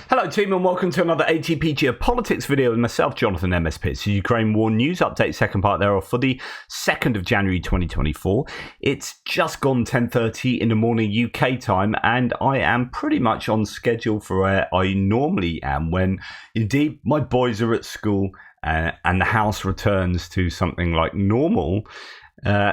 Hello team and welcome to another ATP Geopolitics video with myself, Jonathan MSP. It's the Ukraine War News Update, second part thereof for the 2nd of January 2024. It's just gone 10:30 in the morning UK time and I am pretty much on schedule for where I normally am when indeed my boys are at school and the house returns to something like normal.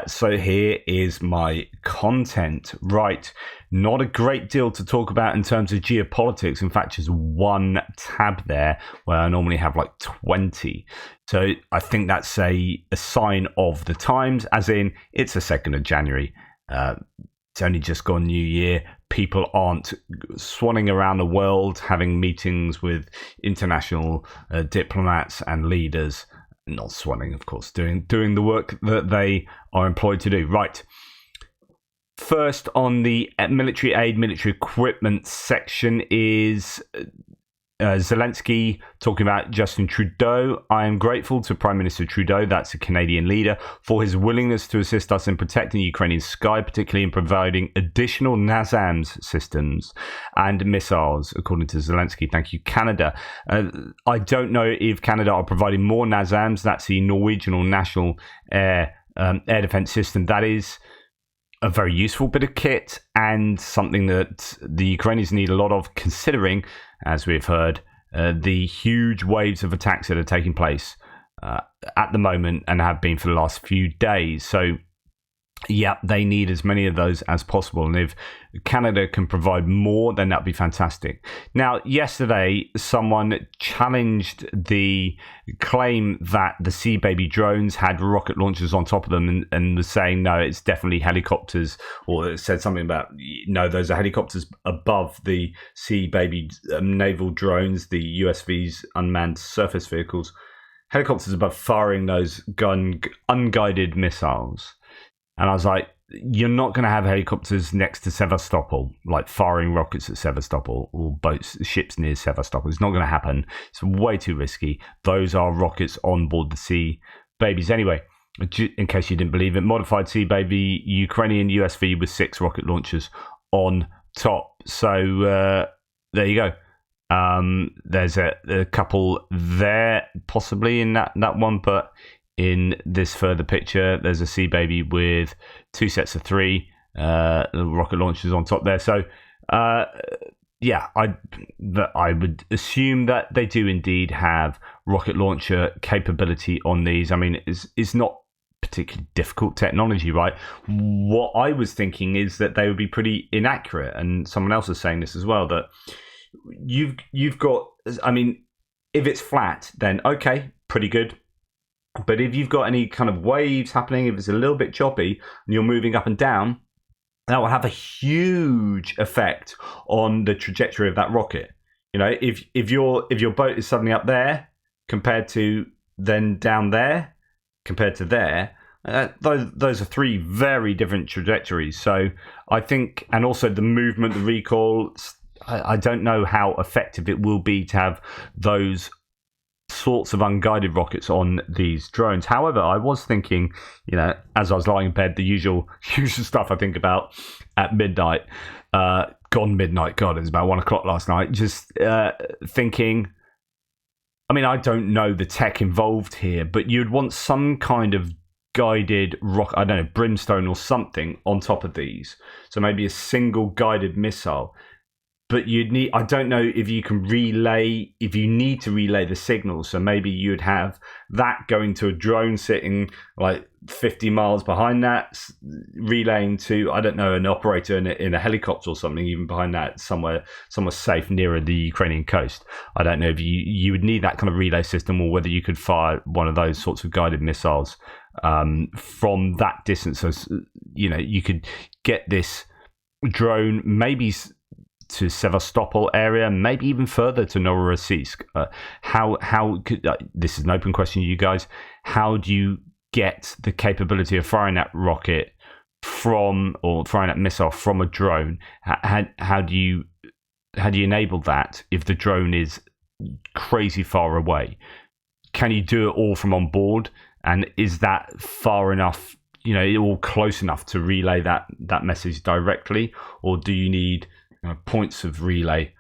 So here is my content. Right, not a great deal to talk about in terms of geopolitics. In fact, just one tab there where I normally have like 20. So I think that's a sign of the times, as in it's the 2nd of January. It's only just gone New Year. People aren't swanning around the world having meetings with international diplomats and leaders. Not swanning, of course, doing the work that they are employed to do. Right. First on the military aid, military equipment section is Zelensky talking about Justin Trudeau. I am grateful to Prime Minister Trudeau, that's a Canadian leader, for his willingness to assist us in protecting Ukrainian sky, particularly in providing additional NASAMS systems and missiles, according to Zelensky. Thank you, Canada. I don't know if Canada are providing more NASAMS. That's the Norwegian or National Air Defense System. That is a very useful bit of kit and something that the Ukrainians need a lot of, considering, as we've heard, the huge waves of attacks that are taking place at the moment and have been for the last few days. So, yeah, they need as many of those as possible. And if Canada can provide more, then that'd be fantastic. Now, yesterday, someone challenged the claim that the Sea Baby drones had rocket launchers on top of them and was saying, no, it's definitely helicopters, or it said something about, no, those are helicopters above the Sea Baby naval drones, the USVs, unmanned surface vehicles, helicopters above firing those unguided missiles. And I was like, you're not going to have helicopters next to Sevastopol, like firing rockets at Sevastopol or boats, ships near Sevastopol. It's not going to happen. It's way too risky. Those are rockets on board the Sea Babies. Anyway, in case you didn't believe it, modified Sea Baby Ukrainian USV with 6 rocket launchers on top. So there you go. There's a couple there possibly in that one, but in this further picture, there's a Sea Baby with 2 sets of 3 rocket launchers on top there. So, yeah, I would assume that they do indeed have rocket launcher capability on these. I mean, it's not particularly difficult technology, right? What I was thinking is that they would be pretty inaccurate, and someone else is saying this as well, that you've got, I mean, if it's flat, then okay, pretty good. But if you've got any kind of waves happening, if it's a little bit choppy and you're moving up and down, that will have a huge effect on the trajectory of that rocket. You know, if your boat is suddenly up there compared to then down there compared to there, those are 3 very different trajectories. So I think, and also the movement, the recoil, I don't know how effective it will be to have those sorts of unguided rockets on these drones. However, I was thinking, you know, as I was lying in bed, the usual stuff I think about at midnight. Gone midnight, God, it was about 1 o'clock last night. Just thinking, I mean, I don't know the tech involved here, but you'd want some kind of guided rocket, I don't know, brimstone or something on top of these. So maybe a single guided missile. But you'd need, I don't know if you can relay, if you need to relay the signals. So maybe you'd have that going to a drone sitting like 50 miles behind that, relaying to, I don't know, an operator in a helicopter or something, even behind that, somewhere safe nearer the Ukrainian coast. I don't know if you would need that kind of relay system, or whether you could fire one of those sorts of guided missiles from that distance. So, you know, you could get this drone maybe to Sevastopol area, maybe even further to Novorossiysk. How could this is an open question to you guys? How do you get the capability of firing that rocket from, or firing that missile from a drone? How do you enable that if the drone is crazy far away? Can you do it all from on board? And is that far enough, you know, all close enough to relay that message directly, or do you need points of relay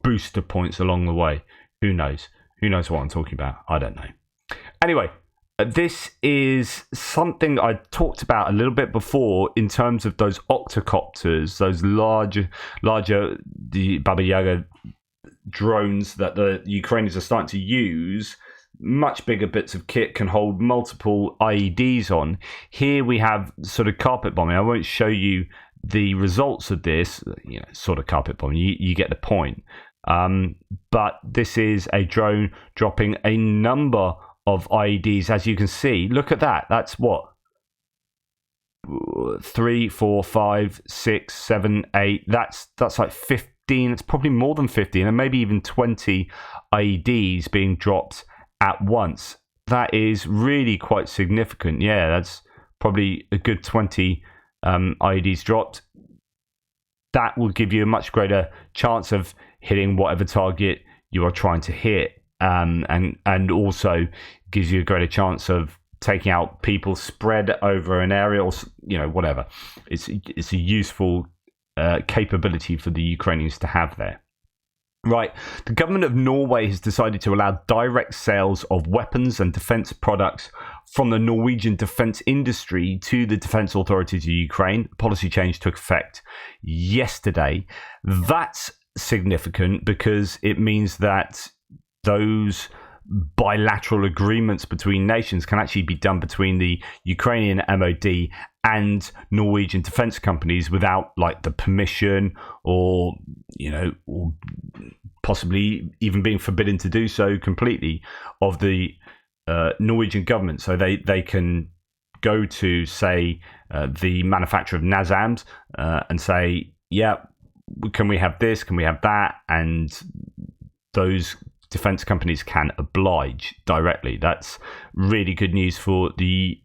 booster points along the way. Who knows? Who knows what I'm talking about? I don't know. Anyway, this is something I talked about a little bit before in terms of those octocopters, those larger the Baba Yaga drones that the Ukrainians are starting to use. Much bigger bits of kit can hold multiple IEDs on. Here we have sort of carpet bombing. I won't show you the results of this, sort of carpet bombing. You get the point. But this is a drone dropping a number of IEDs, as you can see. Look at that. That's what? 3, 4, 5, 6, 7, 8. That's like 15. It's probably more than 15, and maybe even 20 IEDs being dropped at once. That is really quite significant. Yeah, that's probably a good 20 IEDs dropped. That will give you a much greater chance of hitting whatever target you are trying to hit, and also gives you a greater chance of taking out people spread over an area, or whatever. It's a useful capability for the Ukrainians to have there. Right, the government of Norway has decided to allow direct sales of weapons and defence products from the Norwegian defence industry to the defence authorities of Ukraine. Policy change took effect yesterday. That's significant because it means that those bilateral agreements between nations can actually be done between the Ukrainian MOD and Norwegian defense companies without the permission or possibly even being forbidden to do so completely of the Norwegian government. So they can go to, say, the manufacturer of NASAMS and say, yeah, can we have this? Can we have that? And those defense companies can oblige directly. That's really good news for the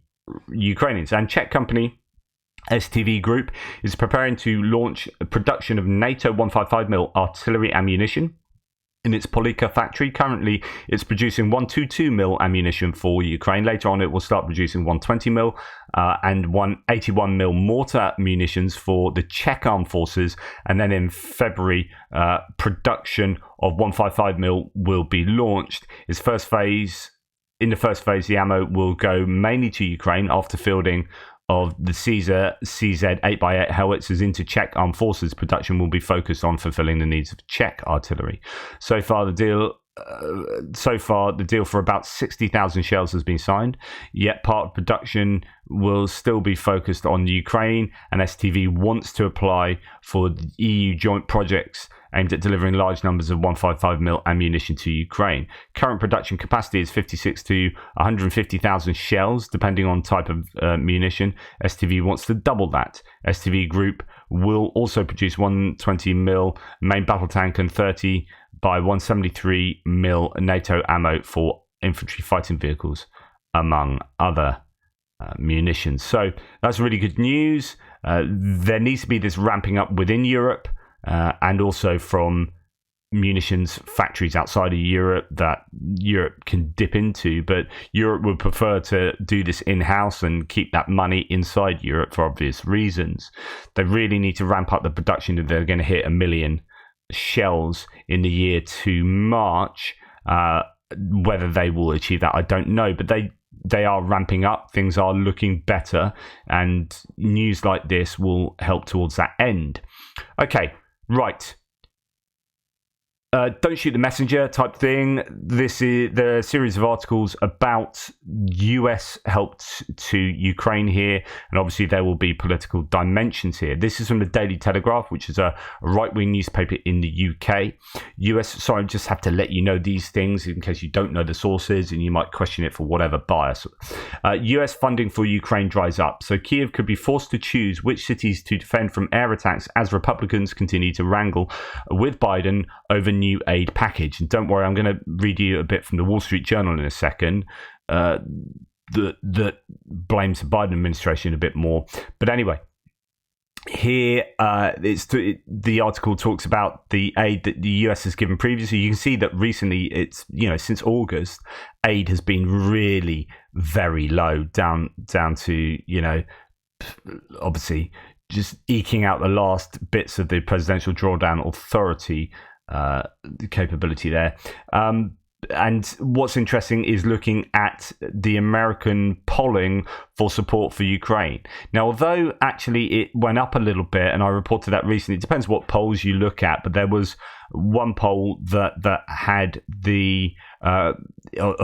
Ukrainians. And Czech company STV Group is preparing to launch a production of NATO 155mm artillery ammunition in its Polica factory. Currently, it's producing 122mm ammunition for Ukraine. Later on, it will start producing 120mm and 181mm mortar munitions for the Czech armed forces. And then in February, production of 155mm will be launched. In the first phase, the ammo will go mainly to Ukraine after fielding of the Caesar CZ 8x8 howitzers into Czech armed forces. Production will be focused on fulfilling the needs of Czech artillery. So far, the deal for about 60,000 shells has been signed, yet part of production will still be focused on Ukraine, and STV wants to apply for EU joint projects aimed at delivering large numbers of 155mm ammunition to Ukraine. Current production capacity is 56 to 150,000 shells, depending on type of munition. STV wants to double that. STV Group will also produce 120mm main battle tank and 30 by 173mm NATO ammo for infantry fighting vehicles, among other munitions. So that's really good news. There needs to be this ramping up within Europe and also from munitions factories outside of Europe that Europe can dip into, but Europe would prefer to do this in-house and keep that money inside Europe for obvious reasons. They really need to ramp up the production if they're going to hit 1 million shells in the year to March. Whether they will achieve that, I don't know, but they are ramping up. Things are looking better, and news like this will help towards that end. Okay, right. Don't shoot the messenger type thing. This is the series of articles about US help to Ukraine here, and obviously there will be political dimensions here. This is from the Daily Telegraph, which is a right-wing newspaper in the UK. Sorry, I just have to let you know these things in case you don't know the sources and you might question it for whatever bias. US funding for Ukraine dries up, so Kiev could be forced to choose which cities to defend from air attacks as Republicans continue to wrangle with Biden over new aid package. And don't worry, I'm going to read you a bit from the Wall Street Journal in a second that blames the Biden administration a bit more. But anyway, here the article talks about the aid that the US has given previously. You can see that recently, it's since August, aid has been really very low, down to obviously just eking out the last bits of the Presidential Drawdown Authority capability there. And what's interesting is looking at the American polling for support for Ukraine. Now, although actually it went up a little bit, and I reported that recently, it depends what polls you look at, but there was one poll that had a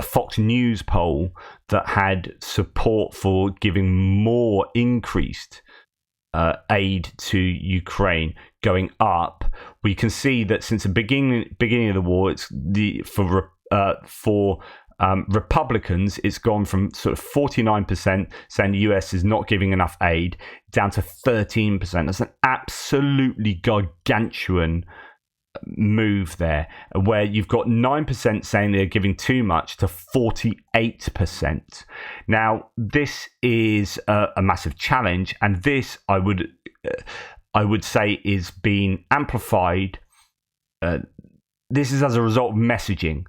Fox News poll that had support for giving more increased aid to Ukraine going up. We can see that since the beginning of the war, it's for Republicans, it's gone from sort of 49% saying the US is not giving enough aid down to 13%. That's an absolutely gargantuan move there, where you've got 9% saying they're giving too much to 48%. Now, this is a massive challenge, and this I would say is being amplified. This is as a result of messaging.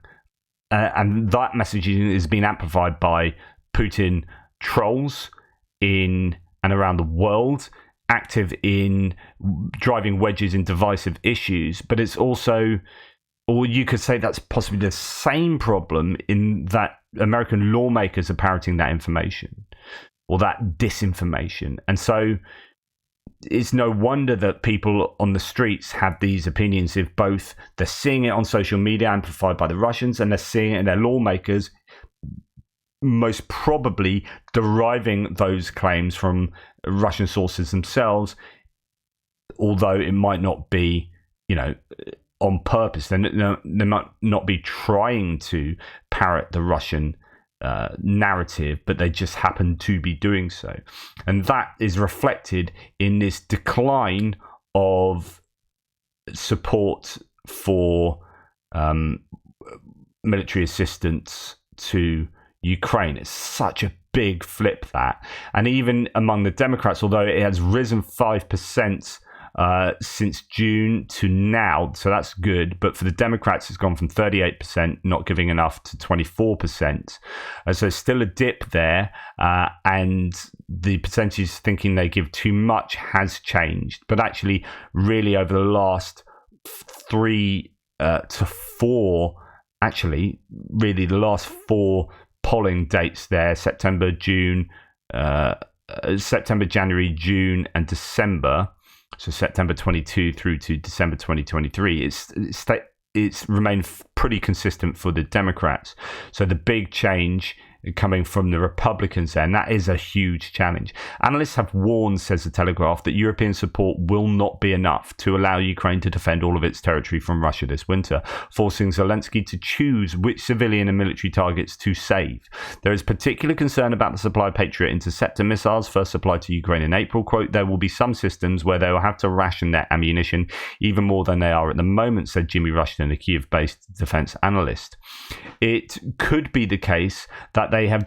And that messaging is being amplified by Putin trolls in and around the world, active in driving wedges in divisive issues. But it's also, or you could say that's possibly the same problem in that American lawmakers are parroting that information or that disinformation. And so it's no wonder that people on the streets have these opinions if both they're seeing it on social media amplified by the Russians and they're seeing it in their lawmakers, most probably deriving those claims from Russian sources themselves, although it might not be, on purpose. They might not be trying to parrot the Russian narrative, but they just happen to be doing so. And that is reflected in this decline of support for military assistance to Ukraine. It's such a big flip, that. And even among the Democrats, although it has risen 5% since June to now, so that's good. But for the Democrats, it's gone from 38% not giving enough to 24%. So still a dip there, and the percentage thinking they give too much has changed. But actually, really over the last 3 to 4, actually, really the last 4 polling dates there, September, January, June, and December. So September 22 through to December 2023, it's remained pretty consistent for the Democrats. So the big change coming from the Republicans there, and that is a huge challenge. Analysts have warned, says the Telegraph, that European support will not be enough to allow Ukraine to defend all of its territory from Russia this winter, forcing Zelensky to choose which civilian and military targets to save. There is particular concern about the supply of Patriot interceptor missiles, first supplied to Ukraine in April. Quote, there will be some systems where they will have to ration their ammunition even more than they are at the moment, said Jimmy Rushton, a Kiev-based defense analyst. It could be the case that they have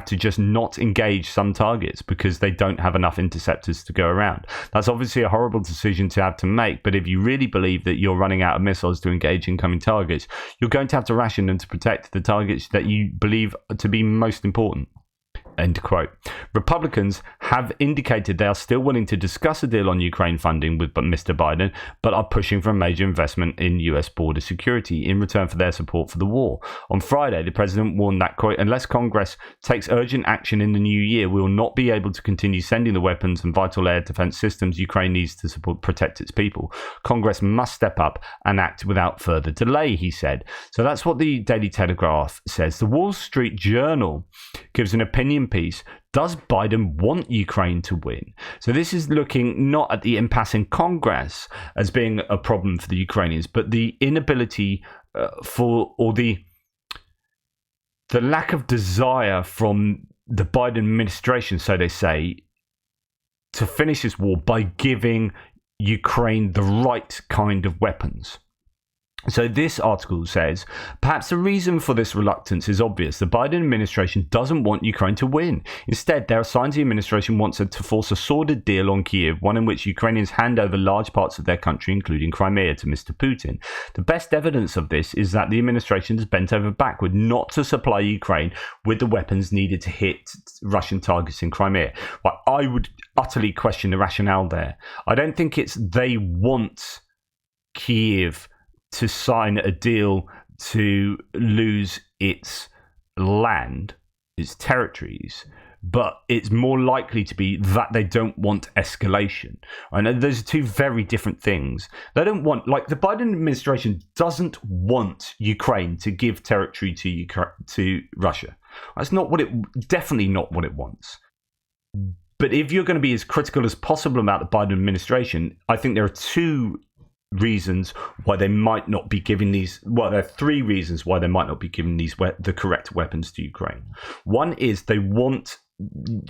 to just not engage some targets because they don't have enough interceptors to go around. That's obviously a horrible decision to have to make, but if you really believe that you're running out of missiles to engage incoming targets, you're going to have to ration them to protect the targets that you believe to be most important. End quote. Republicans have indicated they are still willing to discuss a deal on Ukraine funding with Mr. Biden, but are pushing for a major investment in US border security in return for their support for the war. On Friday, the president warned that, quote, unless Congress takes urgent action in the new year, we will not be able to continue sending the weapons and vital air defense systems Ukraine needs to protect its people. Congress must step up and act without further delay, he said. So that's what the Daily Telegraph says. The Wall Street Journal gives an opinion piece. Does Biden want Ukraine to win? So this is looking not at the impasse in Congress as being a problem for the Ukrainians, but the inability the lack of desire from the Biden administration, so they say, to finish this war by giving Ukraine the right kind of weapons. So this article says, perhaps the reason for this reluctance is obvious. The Biden administration doesn't want Ukraine to win. Instead, there are signs the administration wants it to force a sordid deal on Kyiv, one in which Ukrainians hand over large parts of their country, including Crimea, to Mr. Putin. The best evidence of this is that the administration has bent over backward not to supply Ukraine with the weapons needed to hit Russian targets in Crimea. Well, I would utterly question the rationale there. I don't think it's they want Kyiv to sign a deal to lose its land, its territories, but it's more likely to be that they don't want escalation. I know those are two very different things. They don't want, like, the Biden administration doesn't want Ukraine to give territory to Russia. That's definitely not what it wants. But if you're going to be as critical as possible about the Biden administration, I think there are two reasons why they might not be giving these. Well, there are three reasons why they might not be giving the correct weapons to Ukraine. One is they want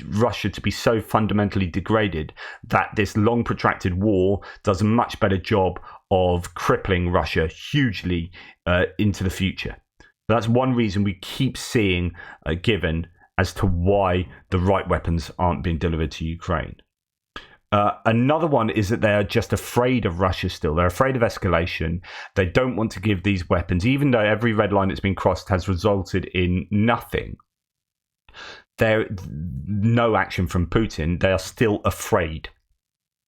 Russia to be so fundamentally degraded that this long protracted war does a much better job of crippling Russia hugely into the future. That's one reason we keep seeing given as to why the right weapons aren't being delivered to Ukraine. Another one is that they are just afraid of Russia still. They're afraid of escalation. They don't want to give these weapons, even though every red line that's been crossed has resulted in nothing. There, no action from Putin. They are still afraid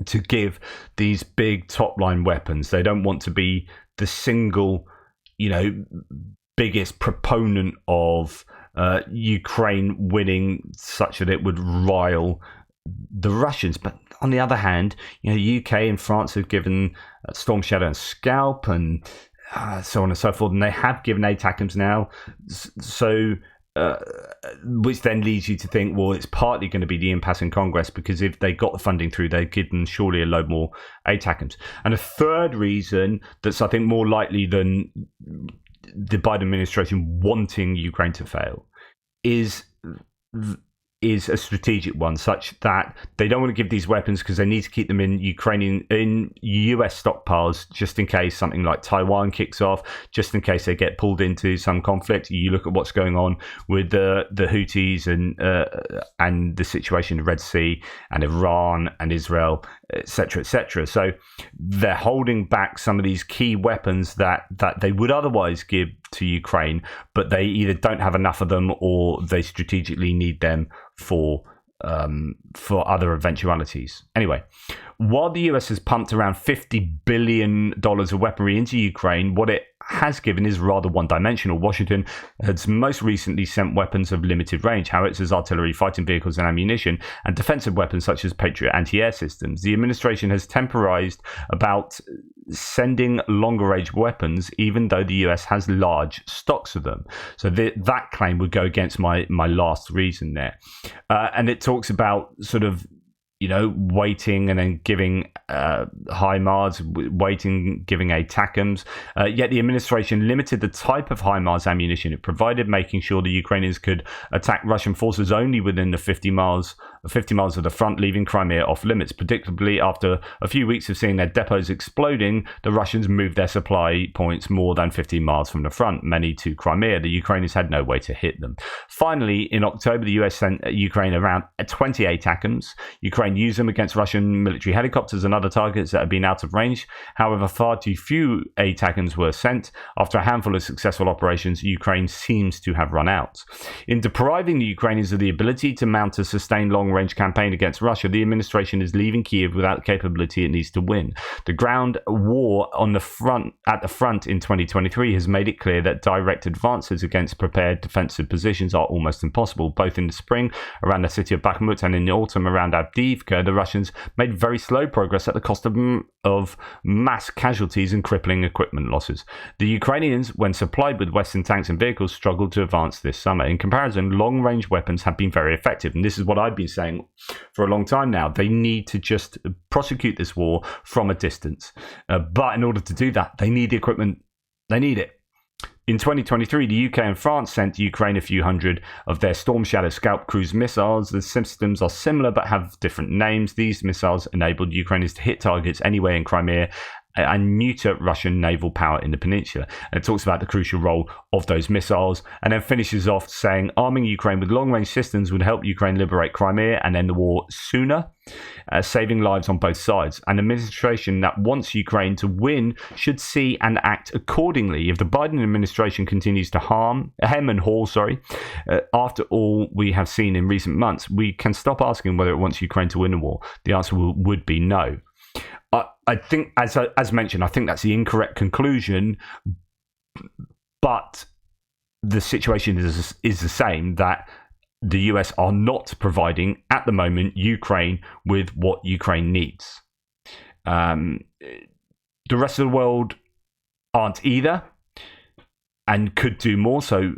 to give these big top-line weapons. They don't want to be the single, biggest proponent of Ukraine winning such that it would rile the Russians. But on the other hand, UK and France have given Storm Shadow and Scalp and so on and so forth, and they have given ATACMS now. So, which then leads you to think, well, it's partly going to be the impasse in Congress, because if they got the funding through, they'd give them surely a load more ATACMS. And a third reason that's, I think, more likely than the Biden administration wanting Ukraine to fail is a strategic one, such that they don't want to give these weapons because they need to keep them in US stockpiles, just in case something like Taiwan kicks off, just in case they get pulled into some conflict. You look at what's going on with the Houthis and the situation in the Red Sea and Iran and Israel, etc., etc. So they're holding back some of these key weapons that they would otherwise give to Ukraine, but they either don't have enough of them or they strategically need them for other eventualities. Anyway, while the US has pumped around $50 billion of weaponry into Ukraine, what it has given is rather one-dimensional. Washington has most recently sent weapons of limited range, howitzers, artillery, fighting vehicles and ammunition, and defensive weapons such as Patriot anti-air systems. The administration has temporized about sending longer-range weapons, even though the US has large stocks of them. So that claim would go against my last reason there. And it talks about sort of waiting and then giving HIMARS, waiting, giving ATACMS. Yet the administration limited the type of HIMARS ammunition it provided, making sure the Ukrainians could attack Russian forces only within the 50 miles of the front, leaving Crimea off limits. Predictably, after a few weeks of seeing their depots exploding, the Russians moved their supply points more than 15 miles from the front, many to Crimea. The Ukrainians had no way to hit them. Finally, in October, the US sent Ukraine around 20 ATACMS. Ukraine used them against Russian military helicopters and other targets that had been out of range. However, far too few ATACMS were sent. After a handful of successful operations, Ukraine seems to have run out. In depriving the Ukrainians of the ability to mount a sustained long-range campaign against Russia, the administration is leaving Kyiv without the capability it needs to win. The ground war at the front in 2023 has made it clear that direct advances against prepared defensive positions are almost impossible. Both in the spring around the city of Bakhmut and in the autumn around Avdiivka, the Russians made very slow progress at the cost of mass casualties and crippling equipment losses. The Ukrainians, when supplied with Western tanks and vehicles, struggled to advance this summer. In comparison, long-range weapons have been very effective, and this is what I've been saying for a long time now. They need to just prosecute this war from a distance. But in order to do that, they need the equipment. They need it. In 2023, the UK and France sent Ukraine a few hundred of their Storm Shadow Scalp cruise missiles. The systems are similar but have different names. These missiles enabled Ukrainians to hit targets anywhere in Crimea and neuter Russian naval power in the peninsula. And it talks about the crucial role of those missiles, and then finishes off saying arming Ukraine with long-range systems would help Ukraine liberate Crimea and end the war sooner, saving lives on both sides. An administration that wants Ukraine to win should see and act accordingly. If the Biden administration continues to hem and haw, after all we have seen in recent months, we can stop asking whether it wants Ukraine to win the war. The answer would be no. I think, as mentioned, I think that's the incorrect conclusion. But the situation is the same, that the US are not providing at the moment Ukraine with what Ukraine needs. The rest of the world aren't either, and could do more. So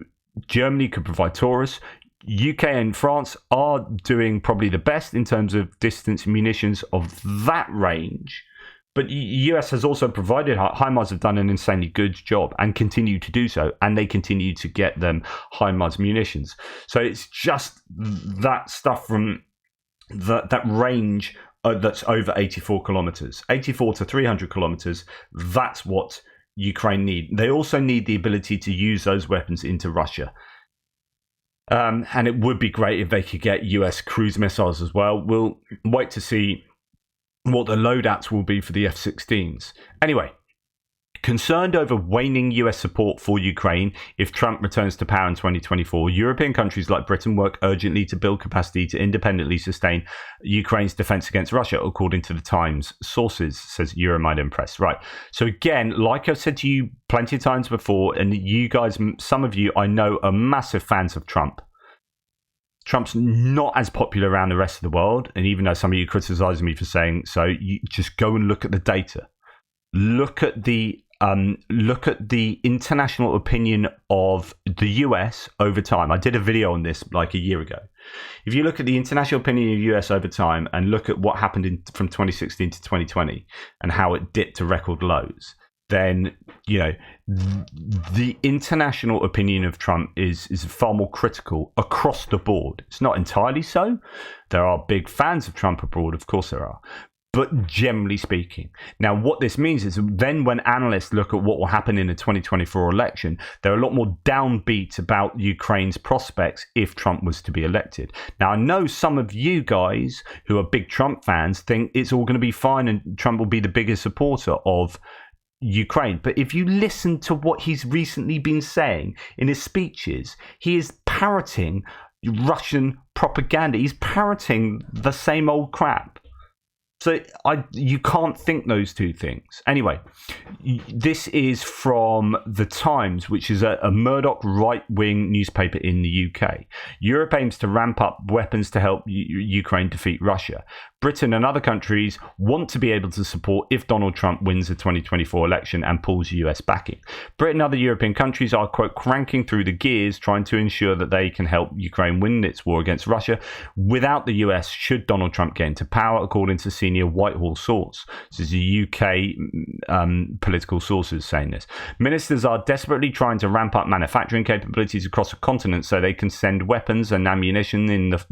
Germany could provide Taurus. UK and France are doing probably the best in terms of distance munitions of that range. But US has also provided, HIMARS have done an insanely good job and continue to do so, and they continue to get them HIMARS munitions. So it's just that stuff from that range that's over 84 kilometers, 84 to 300 kilometers. That's what Ukraine need. They also need the ability to use those weapons into Russia. And it would be great if they could get US cruise missiles as well. We'll wait to see what the loadouts will be for the F-16s. Anyway, concerned over waning US support for Ukraine if Trump returns to power in 2024, European countries like Britain work urgently to build capacity to independently sustain Ukraine's defense against Russia, according to the Times sources, says Euromaidan Press. Right. So again, like I've said to you plenty of times before, and you guys, some of you I know are massive fans of Trump. Trump's not as popular around the rest of the world, and even though some of you criticize me for saying so, you just go and look at the data. Look at the international opinion of the US over time. I did a video on this like a year ago. If you look at the international opinion of the US over time and look at what happened from 2016 to 2020 and how it dipped to record lows, then the international opinion of Trump is far more critical across the board. It's not entirely so. There are big fans of Trump abroad, of course there are. But generally speaking. Now, what this means is then when analysts look at what will happen in the 2024 election, they're a lot more downbeat about Ukraine's prospects if Trump was to be elected. Now, I know some of you guys who are big Trump fans think it's all going to be fine and Trump will be the biggest supporter of Ukraine. But if you listen to what he's recently been saying in his speeches, he is parroting Russian propaganda. He's parroting the same old crap. So you can't think those two things. Anyway, this is from The Times, which is a Murdoch right-wing newspaper in the UK. Europe aims to ramp up weapons to help Ukraine defeat Russia. Britain and other countries want to be able to support if Donald Trump wins the 2024 election and pulls US backing. Britain and other European countries are, quote, cranking through the gears, trying to ensure that they can help Ukraine win its war against Russia without the US should Donald Trump get into power, according to senior Whitehall source. This is a UK political sources saying this. Ministers are desperately trying to ramp up manufacturing capabilities across the continent so they can send weapons and ammunition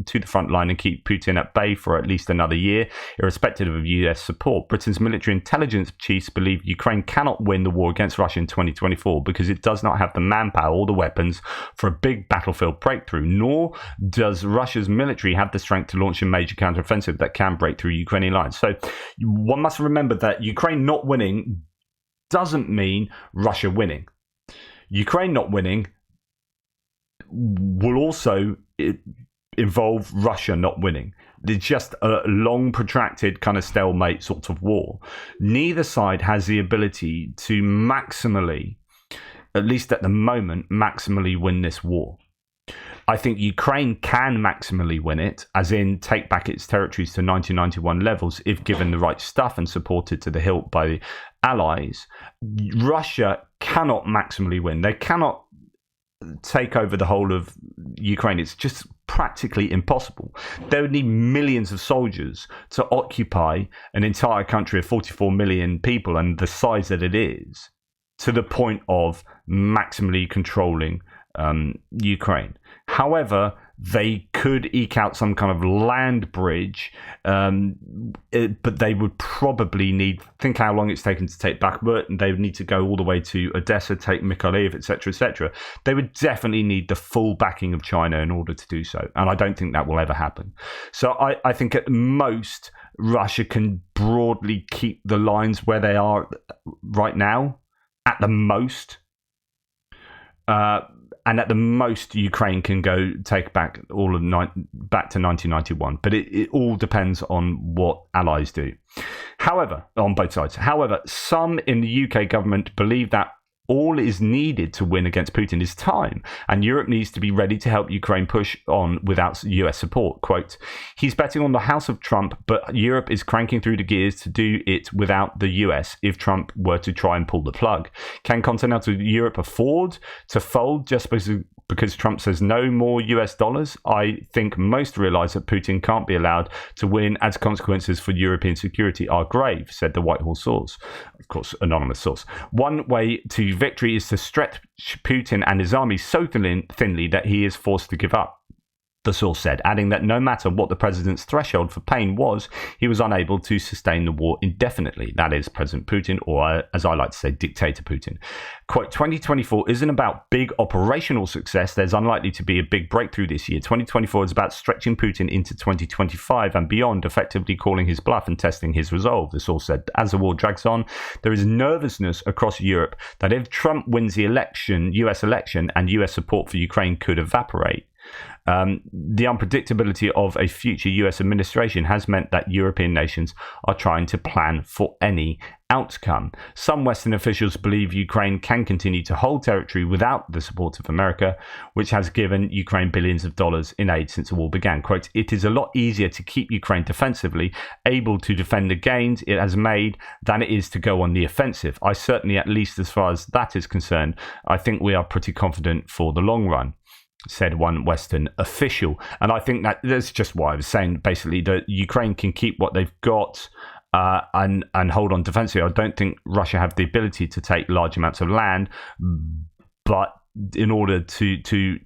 to the front line and keep Putin at bay for at least another year, irrespective of US support. Britain's military intelligence chiefs believe Ukraine cannot win the war against Russia in 2024 because it does not have the manpower or the weapons for a big battlefield breakthrough, nor does Russia's military have the strength to launch a major counteroffensive that can break through Ukrainian lines. So one must remember that Ukraine not winning doesn't mean Russia winning. Ukraine not winning will also involve Russia not winning. It's just a long, protracted kind of stalemate sort of war. Neither side has the ability to maximally, at least at the moment, maximally win this war. I think Ukraine can maximally win it, as in take back its territories to 1991 levels if given the right stuff and supported to the hilt by the allies. Russia cannot maximally win. They cannot take over the whole of Ukraine. It's just practically impossible. They would need millions of soldiers to occupy an entire country of 44 million people and the size that it is, to the point of maximally controlling Ukraine. However, they could eke out some kind of land bridge, but they would probably need, think how long it's taken to take Bakhmut, and they would need to go all the way to Odessa, take Mykolaiv, etc., etc. They would definitely need the full backing of China in order to do so, and I don't think that will ever happen. So I think at most, Russia can broadly keep the lines where they are right now, at the most. and at the most, Ukraine can go take back all of back to 1991. But it all depends on what allies do. However, on both sides. However, some in the UK government believe that all is needed to win against Putin is time, and Europe needs to be ready to help Ukraine push on without US support. Quote, he's betting on the House of Trump, but Europe is cranking through the gears to do it without the US if Trump were to try and pull the plug. Can continental Europe afford to fold just because Trump says no more US dollars? I think most realize that Putin can't be allowed to win as consequences for European security are grave, said the Whitehall source. Of course, anonymous source. One way to victory is to stretch Putin and his army so thinly that he is forced to give up, the source said, adding that no matter what the president's threshold for pain was, he was unable to sustain the war indefinitely. That is President Putin, or as I like to say, Dictator Putin. Quote, 2024 isn't about big operational success. There's unlikely to be a big breakthrough this year. 2024 is about stretching Putin into 2025 and beyond, effectively calling his bluff and testing his resolve, the source said. As the war drags on, there is nervousness across Europe that if Trump wins the US election and US support for Ukraine could evaporate. The unpredictability of a future US administration has meant that European nations are trying to plan for any outcome. Some Western officials believe Ukraine can continue to hold territory without the support of America, which has given Ukraine billions of dollars in aid since the war began. Quote, it is a lot easier to keep Ukraine defensively able to defend the gains it has made than it is to go on the offensive. I certainly, at least as far as that is concerned, I think we are pretty confident for the long run, said one Western official. And I think that's just what I was saying, basically, that Ukraine can keep what they've got and hold on defensively. I don't think Russia have the ability to take large amounts of land, but in order to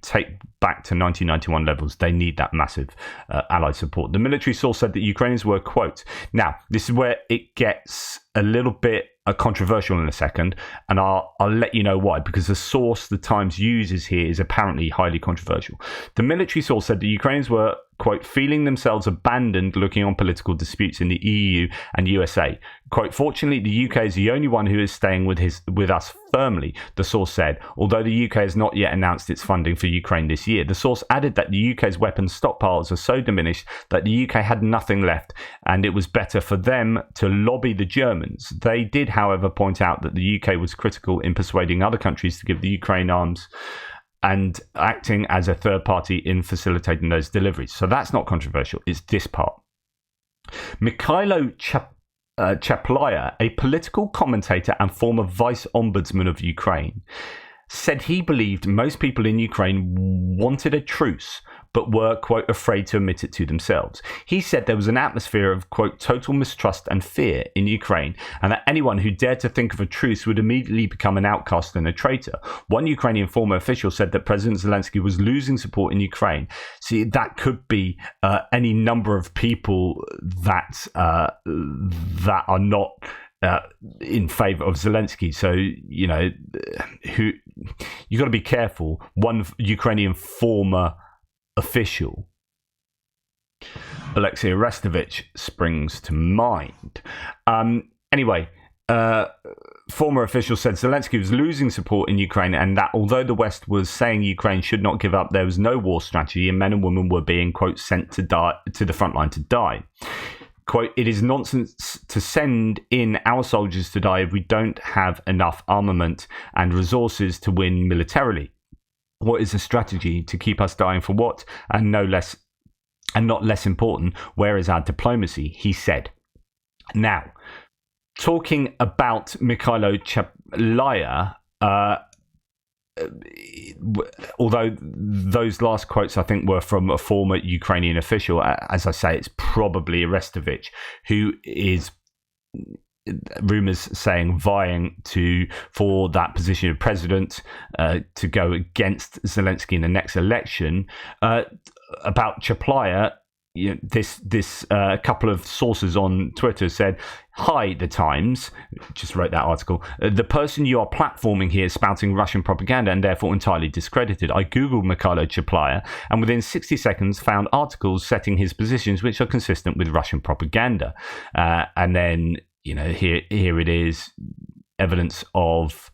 take back to 1991 levels, they need that massive allied support. The military source said that Ukrainians were, quote, now, this is where it gets a little bit controversial in a second, and I'll let you know why, because the source the Times uses here is apparently highly controversial. The military source said the Ukrainians were, quote, feeling themselves abandoned looking on political disputes in the EU and USA. Quote, fortunately, the UK is the only one who is staying with us firmly, the source said, although the UK has not yet announced its funding for Ukraine this year. The source added that the UK's weapons stockpiles are so diminished that the UK had nothing left, and it was better for them to lobby the Germans. They did, however, point out that the UK was critical in persuading other countries to give the Ukraine arms and acting as a third party in facilitating those deliveries. So that's not controversial. It's this part. Mikhailo Chaplaya, a political commentator and former vice ombudsman of Ukraine, said he believed most people in Ukraine wanted a truce, but were, quote, afraid to admit it to themselves. He said there was an atmosphere of, quote, total mistrust and fear in Ukraine, and that anyone who dared to think of a truce would immediately become an outcast and a traitor. One Ukrainian former official said that President Zelensky was losing support in Ukraine. See, that could be any number of people that are not in favor of Zelensky. So, you know, you got to be careful. One Ukrainian former official, Alexei Arestovich, springs to mind. Anyway, former official said Zelensky was losing support in Ukraine, and that although the West was saying Ukraine should not give up, there was no war strategy, and men and women were being, quote, sent to die to the front line to die. Quote, it is nonsense to send in our soldiers to die if we don't have enough armament and resources to win militarily. What is the strategy to keep us dying for what? And not less important, where is our diplomacy? He said. Now, talking about Mikhailo Chaplaya, although those last quotes I think were from a former Ukrainian official, as I say, it's probably Arestovich, who is, rumours saying, vying for that position of president to go against Zelensky in the next election. About Chaplaya, you know, this couple of sources on Twitter said, "Hi, the Times," just wrote that article. "The person you are platforming here is spouting Russian propaganda and therefore entirely discredited. I googled Mikhailo Chaplaya and within 60 seconds found articles setting his positions which are consistent with Russian propaganda." And then, you know, here it is, evidence of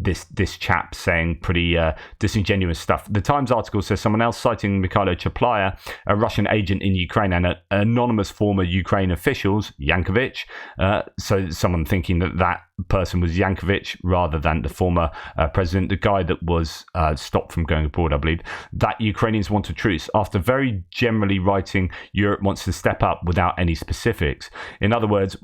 this chap saying pretty disingenuous stuff. The Times article says someone else citing Mikhailo Chaplaya, a Russian agent in Ukraine, and anonymous former Ukraine officials, Yankovich. So someone thinking that person was Yankovich rather than the former president, the guy that was stopped from going abroad, I believe, that Ukrainians want a truce, after very generally writing Europe wants to step up without any specifics. In other words,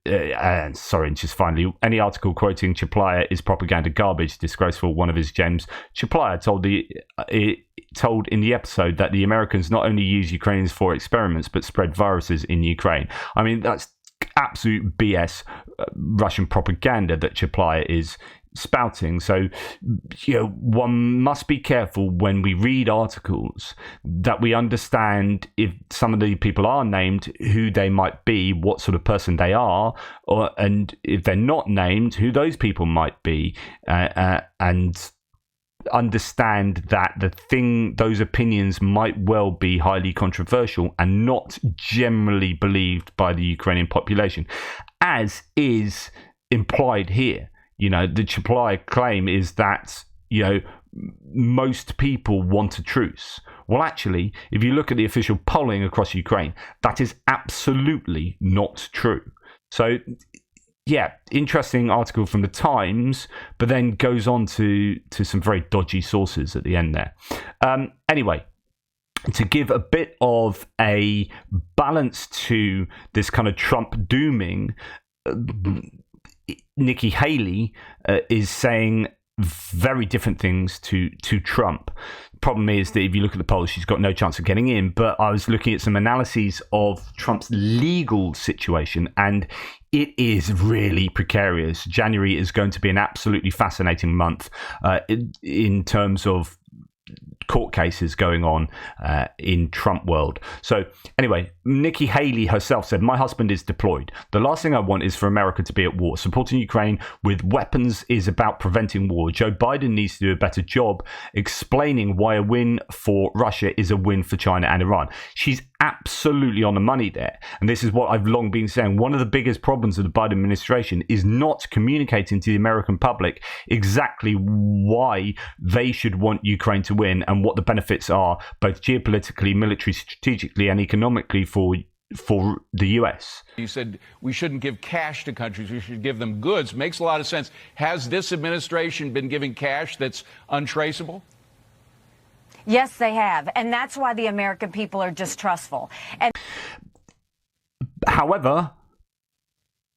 and just finally, any article quoting Chaplaya is propaganda garbage, disgraceful. One of his gems, Chaplaya told in the episode that the Americans not only use Ukrainians for experiments but spread viruses in Ukraine. I mean, that's absolute BS Russian propaganda that Chaplaya is spouting. So, one must be careful when we read articles that we understand if some of the people are named, who they might be, what sort of person they are, and if they're not named, who those people might be, and understand that those opinions might well be highly controversial and not generally believed by the Ukrainian population, as is implied here. The Chaplaya claim is that, most people want a truce. Well, actually, if you look at the official polling across Ukraine, that is absolutely not true. So, yeah, interesting article from the Times, but then goes on to some very dodgy sources at the end there. Anyway, to give a bit of a balance to this kind of Trump dooming, Nikki Haley is saying very different things to Trump. Problem is that if you look at the polls, she's got no chance of getting in. But I was looking at some analyses of Trump's legal situation, and it is really precarious. January is going to be an absolutely fascinating month in terms of court cases going on in Trump world. So anyway, Nikki Haley herself said, "My husband is deployed. The last thing I want is for America to be at war. Supporting Ukraine with weapons is about preventing war. Joe Biden needs to do a better job explaining why a win for Russia is a win for China and Iran." She's absolutely on the money there. And this is what I've long been saying. One of the biggest problems of the Biden administration is not communicating to the American public exactly why they should want Ukraine to win and what the benefits are, both geopolitically, military, strategically, and economically for the US. You said we shouldn't give cash to countries, we should give them goods. Makes a lot of sense. Has this administration been giving cash that's untraceable? Yes, they have. And that's why the American people are distrustful. And however,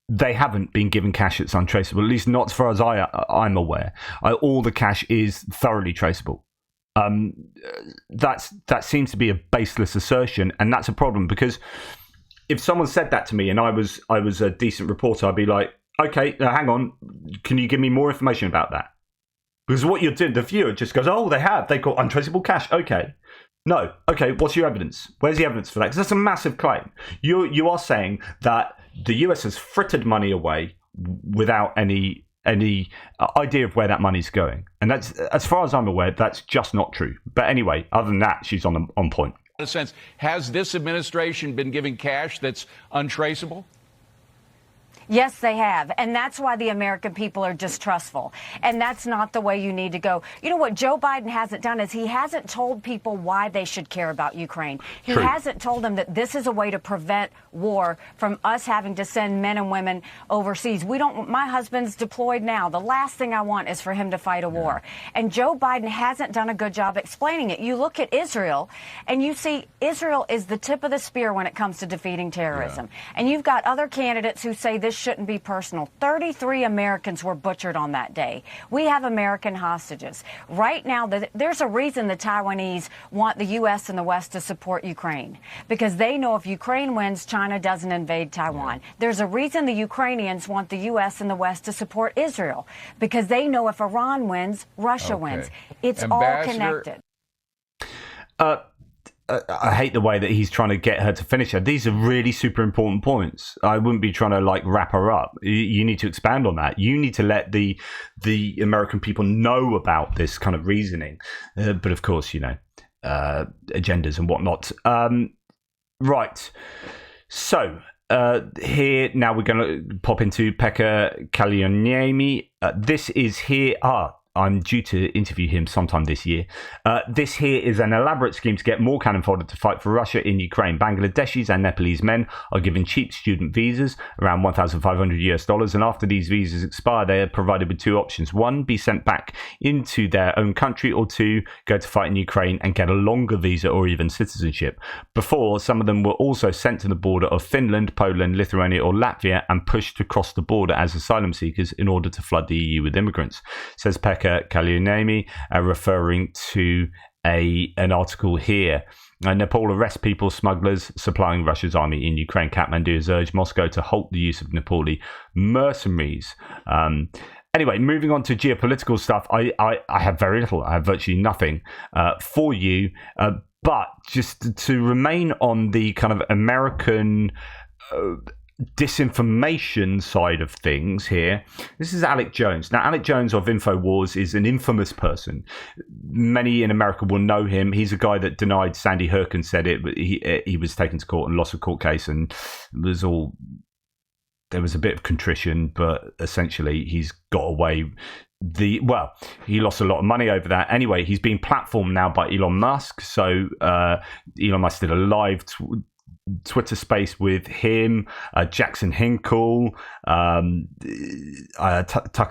they haven't been given cash that's untraceable, at least not as far as I'm aware. All the cash is thoroughly traceable. That seems to be a baseless assertion, and that's a problem, because if someone said that to me and I was a decent reporter, I'd be like, okay, hang on, can you give me more information about that? Because what you're doing, the viewer just goes, oh, they've got untraceable cash. Okay. No. Okay, what's your evidence? Where's the evidence for that? Because that's a massive claim. You are saying that the US has frittered money away without any idea of where that money's going. And that's, as far as I'm aware, that's just not true. But anyway, other than that, she's on point. In a sense, has this administration been giving cash that's untraceable? yes, they have. And that's why the American people are distrustful. And that's not the way you need to go. You know what Joe Biden hasn't done is he hasn't told people why they should care about Ukraine. He hasn't told them that this is a way to prevent war from us having to send men and women overseas. My husband's deployed now. The last thing I want is for him to fight a war. And Joe Biden hasn't done a good job explaining it. You look at Israel and you see Israel is the tip of the spear when it comes to defeating terrorism. And you've got other candidates who say this shouldn't be personal. 33 Americans were butchered on that day. We have American hostages. Right now, there's a reason the Taiwanese want the U.S. and the West to support Ukraine, because they know if Ukraine wins, China doesn't invade Taiwan. There's a reason the Ukrainians want the U.S. and the West to support Israel, because they know if Iran wins, Russia wins. It's all connected. I hate the way that he's trying to get her to finish her. These are really super important points. I wouldn't be trying to wrap her up. You need to expand on that. You need to let the American people know about this kind of reasoning. But of course, agendas and whatnot. Right. So here now we're going to pop into Pekka Kallioniemi. This is here. I'm due to interview him sometime this year. This here is an elaborate scheme to get more cannon fodder to fight for Russia in Ukraine. Bangladeshis and Nepalese men are given cheap student visas, around $1,500 and after these visas expire, they are provided with two options. One, be sent back into their own country, or two, go to fight in Ukraine and get a longer visa or even citizenship. Before, some of them were also sent to the border of Finland, Poland, Lithuania or Latvia and pushed to cross the border as asylum seekers in order to flood the EU with immigrants, says Pekka Kallioniemi, referring to an article here. Nepal arrests people smugglers supplying Russia's army in Ukraine. Kathmandu has urged Moscow to halt the use of Nepali mercenaries. Anyway, moving on to geopolitical stuff, I have very little. I have virtually nothing for you. But just to remain on the kind of American disinformation side of things here, this is Alex Jones. Now, Alex Jones of InfoWars is an infamous person. Many in America will know him. He's a guy that denied Sandy Hook and said it, but he was taken to court and lost a court case, and there was a bit of contrition, but essentially he's got away. He lost a lot of money over that. Anyway, he's been platformed now by Elon Musk. So Elon Musk did a live Twitter space with him, Jackson Hinkle, Tucker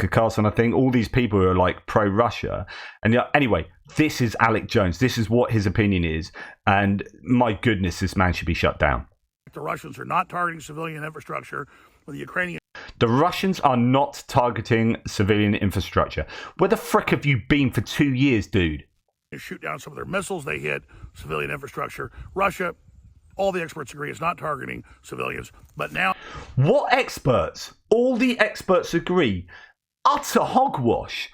Carlson, I think. All these people who are like pro-Russia. And anyway, this is Alex Jones. This is what his opinion is. And my goodness, this man should be shut down. The Russians are not targeting civilian infrastructure. The Ukrainian. The Russians are not targeting civilian infrastructure. Where the frick have you been for 2 years, dude? They shoot down some of their missiles. They hit civilian infrastructure. Russia, all the experts agree, is not targeting civilians. But now... What experts? All the experts agree. Utter hogwash.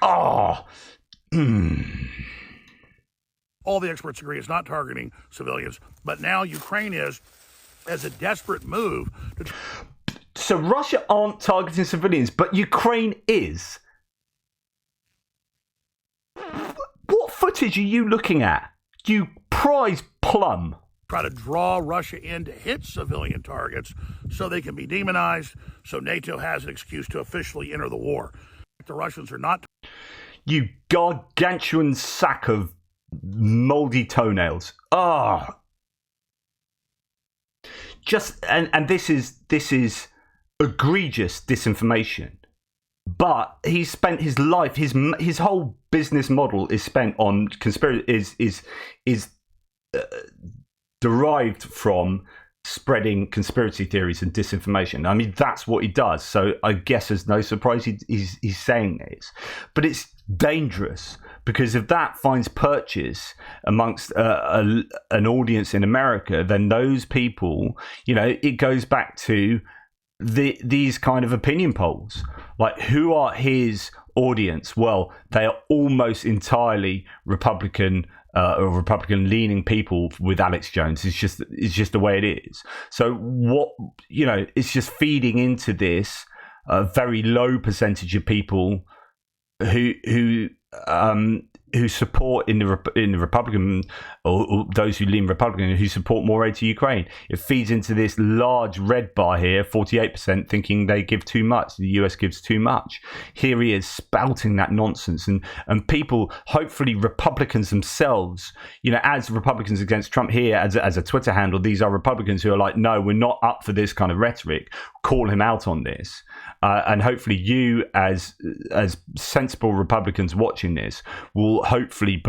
All the experts agree it's not targeting civilians. But now Ukraine is, as a desperate move... So Russia aren't targeting civilians, but Ukraine is. What footage are you looking at? You prize plum. Try to draw Russia in to hit civilian targets so they can be demonized, so NATO has an excuse to officially enter the war. The Russians are not... You gargantuan sack of moldy toenails. And this is egregious disinformation. But he's spent his life, his whole business model is spent on is derived from spreading conspiracy theories and disinformation. I mean, that's what he does. So I guess there's no surprise he's saying this. But it's dangerous, because if that finds purchase amongst an audience in America, then those people, it goes back to these kind of opinion polls. Like, who are his audience? Well, they are almost entirely Republican or Republican-leaning people with Alex Jones. It's just the way it is. So it's just feeding into this very low percentage of people who support in the Republican, or those who lean Republican, who support more aid to Ukraine. It feeds into this large red bar here, 48% thinking they give too much, the US gives too much. Here he is spouting that nonsense, and people, hopefully Republicans themselves, as Republicans against Trump here, as a Twitter handle, these are Republicans who are like, no, we're not up for this kind of rhetoric. Call him out on this. And hopefully you, as sensible Republicans watching this, will hopefully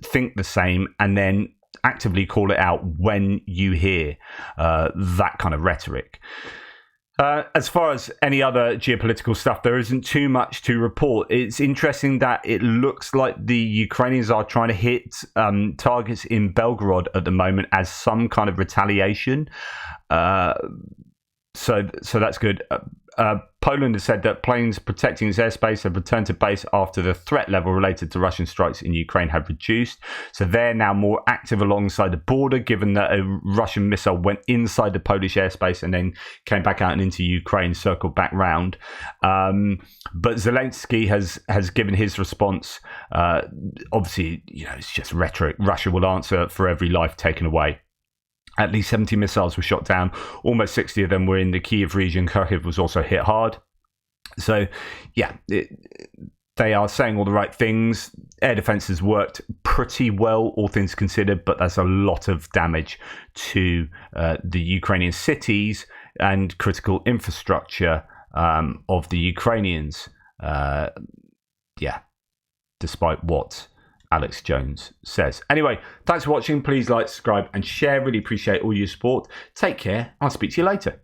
think the same, and then actively call it out when you hear that kind of rhetoric. As far as any other geopolitical stuff, there isn't too much to report. It's interesting that it looks like the Ukrainians are trying to hit targets in Belgorod at the moment as some kind of retaliation. So that's good. Poland has said that planes protecting its airspace have returned to base after the threat level related to Russian strikes in Ukraine have reduced. So they're now more active alongside the border, given that a Russian missile went inside the Polish airspace and then came back out and into Ukraine, circled back round. But Zelensky has given his response. Obviously, it's just rhetoric. Russia will answer for every life taken away. At least 70 missiles were shot down. Almost 60 of them were in the Kyiv region. Kharkiv was also hit hard. So, yeah, they are saying all the right things. Air defense has worked pretty well, all things considered, but there's a lot of damage to the Ukrainian cities and critical infrastructure of the Ukrainians. Despite what Alex Jones says. Anyway, thanks for watching. Please like, subscribe, and share. Really appreciate all your support. Take care. I'll speak to you later.